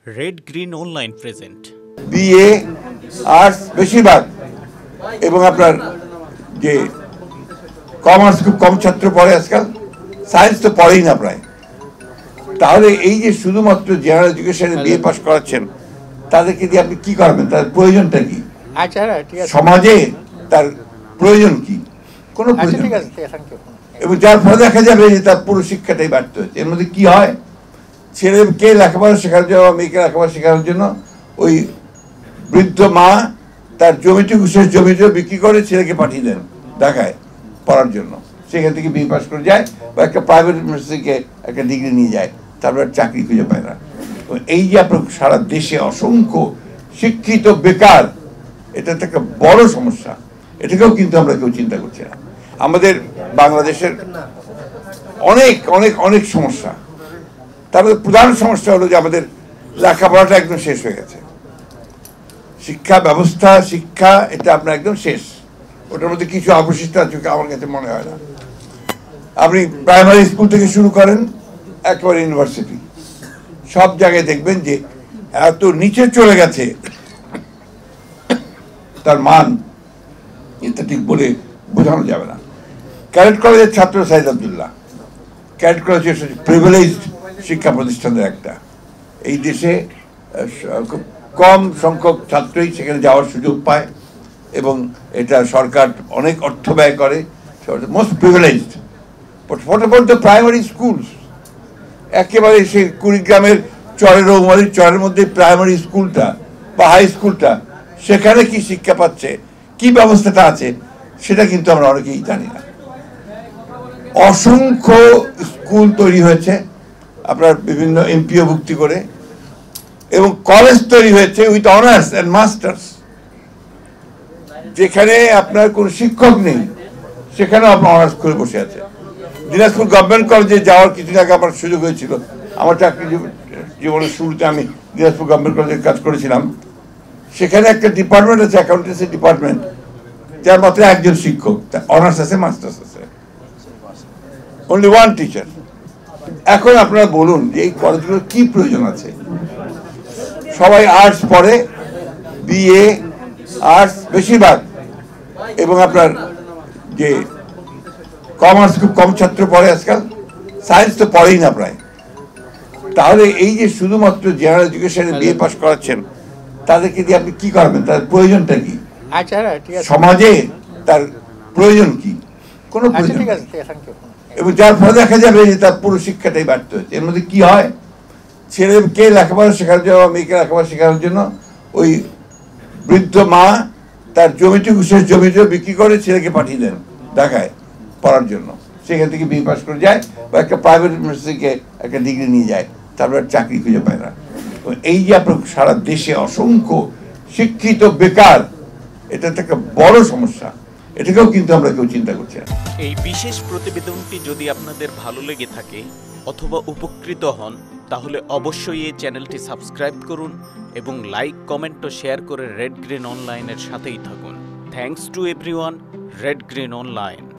Red green online present BA arts বেশিরভাগ এবং আপনার যে কমার্স খুব কম ছাত্র পড়ে আজকাল, সায়েন্স তো পড়েই না প্রায়। তাহলে এই যে শুধুমাত্র জেনারেল এডুকেশনে বিএ পাস করাচ্ছেন, তাদেরকে দিয়ে আপনি কি করবেন? তার প্রয়োজনটা কি? সমাজে তার প্রয়োজন কি? কোনো প্রয়োজন নেই। এবং যার ফলে দেখা যাবে যে তার পুরো শিক্ষাটাই ব্যর্থ হয়েছে। এর মধ্যে কি হয়, ছেলেকে লেখাপড়া শেখানোর জন্য, মেয়েকে লেখাপড়া শেখানোর জন্য ওই বৃদ্ধ মা তার জমিটুকু, শেষ জমিটুকু বিক্রি করে ছেলেকে পাঠিয়ে দেন ঢাকায় পড়ার জন্য। সেখান থেকে বিএ পাস করে যায় বা একটা প্রাইভেট ইউনিভার্সিটিকে একটা ডিগ্রি নিয়ে যায়, তারপর চাকরি খুঁজে পায় না। এই যে আপনার সারা দেশে অসংখ্য শিক্ষিত বেকার, এটা একটা বড় সমস্যা। এটাকেও কিন্তু আমরা কেউ চিন্তা করছি না। আমাদের বাংলাদেশের অনেক অনেক অনেক সমস্যা, তার মধ্যে প্রধান সমস্যা হলো যে আমাদের লেখাপড়াটা একদম শেষ হয়ে গেছে। শিক্ষা ব্যবস্থা, শিক্ষা এটা আপনার একদম শেষ। ওটার মধ্যে কিছু অবশিষ্ট আছে আমার কাছে মনে হয় না। আপনি প্রাইমারি স্কুল থেকে শুরু করেন একেবারে ইউনিভার্সিটি, সব জায়গায় দেখবেন যে এত নিচে চলে গেছে তার মান, এটা ঠিক বলে বোঝানো যাবে না। ক্যাডেট কলেজের ছাত্র Saeed Abdullah, cadet college privileged শিক্ষা প্রতিষ্ঠানের একটা। এই দেশে খুব কম সংখ্যক ছাত্রই সেখানে যাওয়ার সুযোগ পায় এবং এটা সরকার অনেক অর্থ ব্যয় করে। Most privileged. What about the primary schools? একেবারে সেই কুড়িগ্রামের চরের, রৌমারির চরের মধ্যে প্রাইমারি স্কুলটা বা হাই স্কুলটা, সেখানে কি শিক্ষা পাচ্ছে, কি ব্যবস্থাটা আছে, সেটা কিন্তু আমরা অনেকেই জানি না। অসংখ্য স্কুল তৈরি হয়েছে আপনার বিভিন্ন এমপিও ভুক্তি করে, এবং কলেজ তৈরি হয়েছে উইথ অনার্স অ্যান্ড মাস্টার্স, যেখানে আপনার কোনো শিক্ষক নেই, সেখানে আপনার অনার্স করে বসে আছে। দিনাজপুর গভর্নমেন্ট কলেজে যাওয়ার কিছুদিন আগে আমার সুযোগ হয়েছিল। আমার চাকরি জীবনের শুরুতে আমি দিনাজপুর গভর্নমেন্ট কলেজে কাজ করেছিলাম। সেখানে একটা ডিপার্টমেন্ট আছে, অ্যাকাউন্টেন্সি ডিপার্টমেন্ট, যার মাত্র একজন শিক্ষক, অনার্স আছে, মাস্টার্স আছে, অনলি ওয়ান টিচার। এখন আপনারা বলুন যে এই কলেজগুলোর কি প্রয়োজন আছে? সবাই আর্টস পড়ে, বিএ আর্টস বেশিরভাগ এবং আপনার যে কমার্স খুব কম ছাত্র পড়ে আজকাল, সায়েন্স তো পড়েই না প্রায়। তাহলে এই যে শুধুমাত্র জেনারেল এডুকেশনে বিএ পাস করাচ্ছেন, তাদেরকে দিয়ে আপনি কি করবেন? তার প্রয়োজনটা কি? সমাজে তার প্রয়োজন কি? কোনো প্রয়োজন নেই। এবং যার ফলে দেখা যাবে যে তার পুরো শিক্ষাটাই ব্যর্থ হয়েছে। এর মধ্যে কি হয়, ছেলেকে লেখাপড়া শেখানোর জন্য, মেয়েকে লেখাপড়া শেখানোর জন্য ওই বৃদ্ধ মা তার জমিটুকু, শেষ জমিটুকু বিক্রি করে ছেলেকে পাঠিয়ে দেন ঢাকায় পড়ার জন্য। সেখান থেকে বিএ পাস করে যায় বা একটা প্রাইভেট ইউনিভার্সিটিকে একটা ডিগ্রি নিয়ে যায়, তারপর চাকরি খুঁজে পায় না। এই যে আপনার সারা দেশে অসংখ্য শিক্ষিত বেকার, এটা একটা বড় সমস্যা। এটাকেও কিন্তু আমরা কেউ চিন্তা করছি না। এই বিশেষ প্রতিবেদনটি যদি আপনাদের ভালো লেগে থাকে অথবা উপকৃত হন, তাহলে অবশ্যই এই চ্যানেলটি সাবস্ক্রাইব করুন এবং লাইক, কমেন্ট ও শেয়ার করে রেড গ্রিন অনলাইনের সাথেই থাকুন। Thanks to everyone. Red green online.